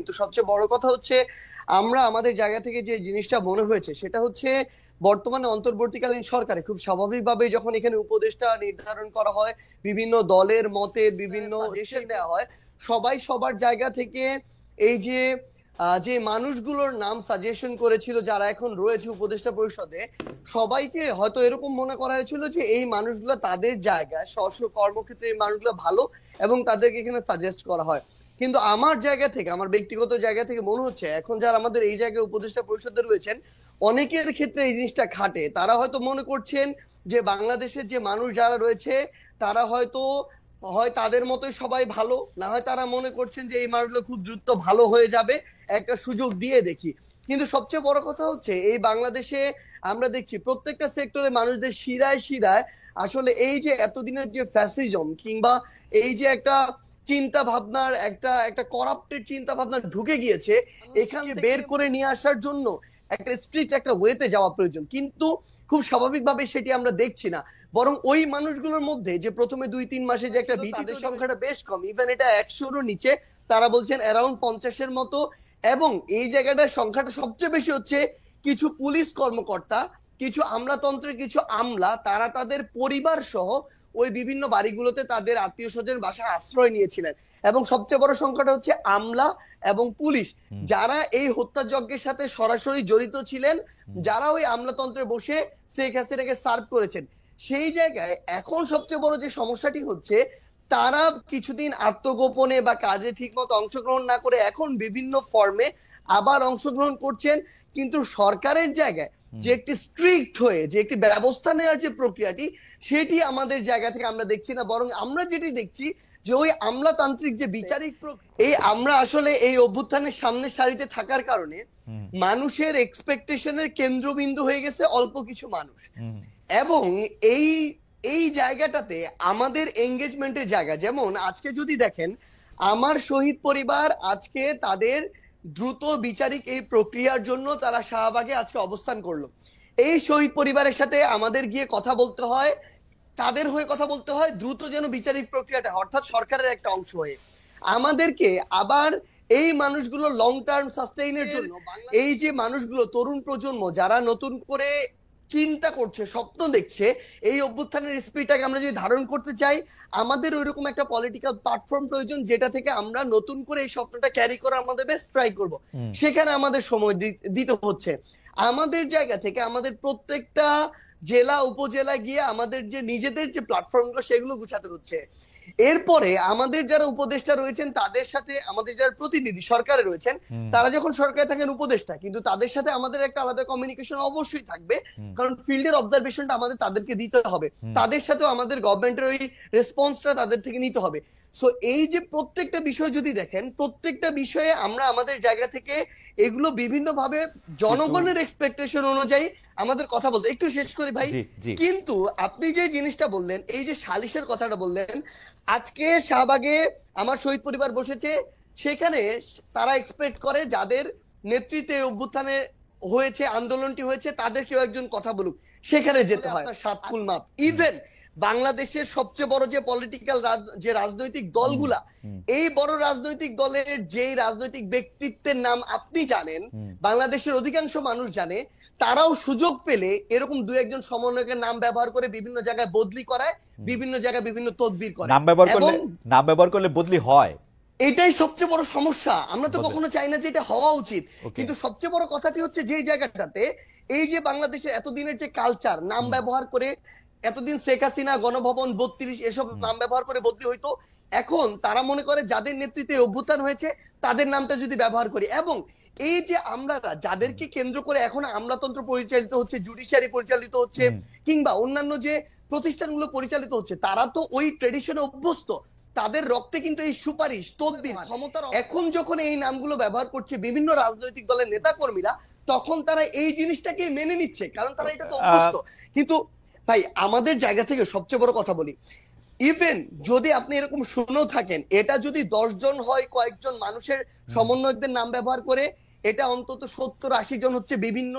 কিন্তু সবচেয়ে বড় কথা হচ্ছে আমরা আমাদের জায়গা থেকে যে জিনিসটা মনে হয়েছে সেটা হচ্ছে বর্তমানে অন্তর্বর্তীকালীন সরকারে খুব স্বাভাবিকভাবে যখন এখানে উপদেষ্টা নির্ধারণ করা হয়, বিভিন্ন দলের মতের বিভিন্ন সাজেশন দেওয়া হয়, সবাই সবার জায়গা থেকে এই যে যে মানুষগুলোর নাম সাজেশন করেছিল যারা এখন রয়েছে উপদেষ্টা পরিষদে, সবাইকে হয়তো এরকম মনে করা হয়েছিল যে এই মানুষগুলো তাদের জায়গায় স্ব কর্মক্ষেত্রে এই মানুষগুলো ভালো এবং তাদেরকে এখানে সাজেস্ট করা হয়। কিন্তু আমার জায়গা থেকে, আমার ব্যক্তিগত জায়গা থেকে মনে হচ্ছে এখন যারা আমাদের এই জায়গায় উপদেষ্টা পরিষদে রয়েছেন, অনেকের ক্ষেত্রে এই জিনিসটা খাটে। তারা হয়তো মনে করছেন যে বাংলাদেশের যে মানুষ যারা রয়েছে তারা হয়তো হয় তাদের মতোই সবাই ভালো, না হয় তারা মনে করছেন যে এই মানুষগুলো খুব দ্রুত ভালো হয়ে যাবে, একটা সুযোগ দিয়ে দেখি। কিন্তু সবচেয়ে বড় কথা হচ্ছে এই বাংলাদেশে আমরা দেখছি প্রত্যেকটা সেক্টরে মানুষদের শিরায় শিরায় আসলে এই যে এতদিনের যে ফ্যাসিজম কিংবা এই যে একটা চিন্তা ভাবনার একটা একটা করাপ্টেড চিন্তা ভাবনা ঢুকে গিয়েছে, এখানে বের করে নিয়ে আসার জন্য একটা স্ট্রিক্ট একটা ওয়েতে যাওয়া প্রয়োজন। কিন্তু খুব স্বাভাবিকভাবে সেটি আমরা দেখছি না, বরং ওই মানুষগুলোর মধ্যে যে প্রথমে 2-3 মাসে যে একটা ভীতির সংখ্যাটা বেশ কম, ইভেন এটা 100-রও নিচে, তারা বলছেন অ্যারাউন্ড 50-এর মতো। এবং এই জায়গাটার সংখ্যাটা সবচেয়ে বেশি হচ্ছে কিছু পুলিশ কর্মকর্তা, কিছু আমলাতন্ত্রের কিছু আমলা, তারা তাদের পরিবার সহ ওই বিভিন্ন বাড়িগুলোতে তাদের আত্মীয় স্বজন বাসায় আশ্রয় নিয়েছিলেন। এবং সবচেয়ে বড় সংখ্যাটা হচ্ছে আমলা এবং পুলিশ, যারা এই হত্যাযজ্ঞের সাথে সরাসরি জড়িত ছিলেন, যারা ওই আমলাতন্ত্রে বসে শেখ হাসিনাকে সার্ভ করেছেন। সেই জায়গায় এখন সবচেয়ে বড় যে সমস্যাটি হচ্ছে, তারা কিছুদিন আত্মগোপনে বা কাজে ঠিকমতো অংশগ্রহণ না করে এখন বিভিন্ন ফর্মে আবার অংশগ্রহণ করছেন। কিন্তু সরকারের জায়গায় যে একটি স্ট্রিক্ট হয়ে যে একটি ব্যবস্থা নেওয়ার যে প্রক্রিয়াটি, সেটি আমাদের জায়গা থেকে আমরা দেখছি না, বরং আমরা যেটি দেখছি যে ওই আমলাতান্ত্রিক যে বিচারিক এই আমরা আসলে এই অভ্যুত্থানের সামনের সারিতে থাকার কারণে মানুষের এক্সপেকটেশনের কেন্দ্রবিন্দু হয়ে গেছে অল্প কিছু মানুষ। এবং এই এই জায়গাটাতে আমাদের এঙ্গেজমেন্টের জায়গা, যেমন আজকে যদি দেখেন আমার শহীদ পরিবার আজকে তাদের দ্রুত বিচারিক এই প্রক্রিয়ার জন্য তারা শাহবাগে আজকে অবস্থান করলো। এই শহীদ পরিবারের সাথে আমাদের গিয়ে কথা বলতে হয়, তাদের হয়ে কথা বলতে হয় দ্রুত যেন বিচারিক প্রক্রিয়াটা, অর্থাৎ সরকারের একটা অংশ হয়ে আমাদেরকে আবার এই মানুষগুলো লং টার্ম সাস্টেইনের জন্য, এই যে মানুষগুলো তরুণ প্রজন্ম যারা নতুন করে চিন্তা করছে, স্বপ্ন দেখছে, এই অভ্যুত্থানের স্পিরিটটাকে আমরা যদি ধারণ করতে চাই, আমাদের ওইরকম একটা পলিটিক্যাল প্ল্যাটফর্ম প্রয়োজন যেটা থেকে আমরা নতুন করে এই স্বপ্নটা ক্যারি করা আমাদের বেস্ট ট্রাই করব। সেখানে আমাদের সময় দিতে হচ্ছে। আমাদের জায়গা থেকে আমাদের প্রত্যেকটা জেলা উপজেলা গিয়ে আমাদের যে নিজেদের যে প্ল্যাটফর্মগুলো সেগুলো গুছাতে হচ্ছে। এরপরে আমাদের যারা উপদেষ্টা রয়েছেন তাদের সাথে আমাদের যারা প্রতিনিধি সরকারে রয়েছেন, তারা যখন সরকারে থাকেন উপদেষ্টা, কিন্তু তাদের সাথে আমাদের একটা আলাদা কমিউনিকেশন অবশ্যই থাকবে, কারণ ফিল্ডের অবজারভেশনটা আমাদের তাদেরকে দিতে হবে, তাদের সাথেও আমাদের গভর্নমেন্টের ওই রেসপন্সটা তাদের থেকে নিতে হবে। সো এই যে প্রত্যেকটা বিষয় যদি দেখেন, প্রত্যেকটা বিষয়ে আমরা আমাদের জায়গা থেকে এগুলো বিভিন্ন ভাবে জনগণের এক্সপেকটেশন অনুযায়ী আমাদের কথা বলতে। একটু শেষ করি ভাই, কিন্তু আপনি যে জিনিসটা বললেন, এই যে সালিশের কথাটা বললেন, আজকে শাহবাগে আমার শহীদ পরিবার বসেছে, সেখানে তারা এক্সপেক্ট করে যাদের নেতৃত্বে অভ্যুত্থানে হয়েছে, আন্দোলনটি হয়েছে, তাদের কেউ একজন কথা বলুক, সেখানে যেতে হয় সাতকুল মাপ। ইভেন বাংলাদেশের সবচেয়ে বড় যে পলিটিক্যাল যে রাজনৈতিক দলগুলা, এই বড় রাজনৈতিক দলের যে রাজনৈতিক ব্যক্তিত্বের নাম আপনি জানেন, বাংলাদেশের অধিকাংশ মানুষ জানে, তারাও সুযোগ পেলে এরকম দু একজন সমন্বয়কের নাম ব্যবহার করে বিভিন্ন জায়গায় বদলি করায়, বিভিন্ন জায়গায় বিভিন্ন তদবির করে। নাম ব্যবহার করলে বদলি হয়, এটাই সবচেয়ে বড় সমস্যা। আমরা তো কখনো চাই না যে এটা হওয়া উচিত, কিন্তু সবচেয়ে বড় কথাটি হচ্ছে যে জায়গাটাতে এই যে বাংলাদেশের এতদিনের যে কালচার, নাম ব্যবহার করে এতদিন শেখ হাসিনা, গণভবন 32 এসব নাম ব্যবহার করে বদলি হইতো, এখন তারা মনে করে যাদের নেতৃত্বে অভ্যুত্থান হয়েছে তাদের নামটা যদি ব্যবহার করি, এবং এই যে আমরা যাদেরকে কেন্দ্র করে এখন আমলাতন্ত্র পরিচালিত হচ্ছে, জুডিশিয়ারি পরিচালিত হচ্ছে, কিংবা অন্যান্য যে প্রতিষ্ঠানগুলো পরিচালিত হচ্ছে, তারা তো ওই ট্রেডিশনে অভ্যস্ত, তাদের রক্তে কিন্তু এই সুপারিশ তদবির ক্ষমতার। এখন যখন এই নামগুলো ব্যবহার করছে বিভিন্ন রাজনৈতিক দলের নেতা কর্মীরা, তখন তারা এই জিনিসটাকে মেনে নিচ্ছে, কারণ তারা এটা তো অভ্যস্ত। কিন্তু ভাই আমাদের জায়গা থেকে সবচেয়ে বড় কথা বলি, ইভেন যদি আপনি এরকম শুনেও থাকেন, এটা যদি 10 জন হয় কয়েকজন মানুষের সমন্বয়কদের নাম ব্যবহার করে, এটা অন্তত 70-80 জন হচ্ছে বিভিন্ন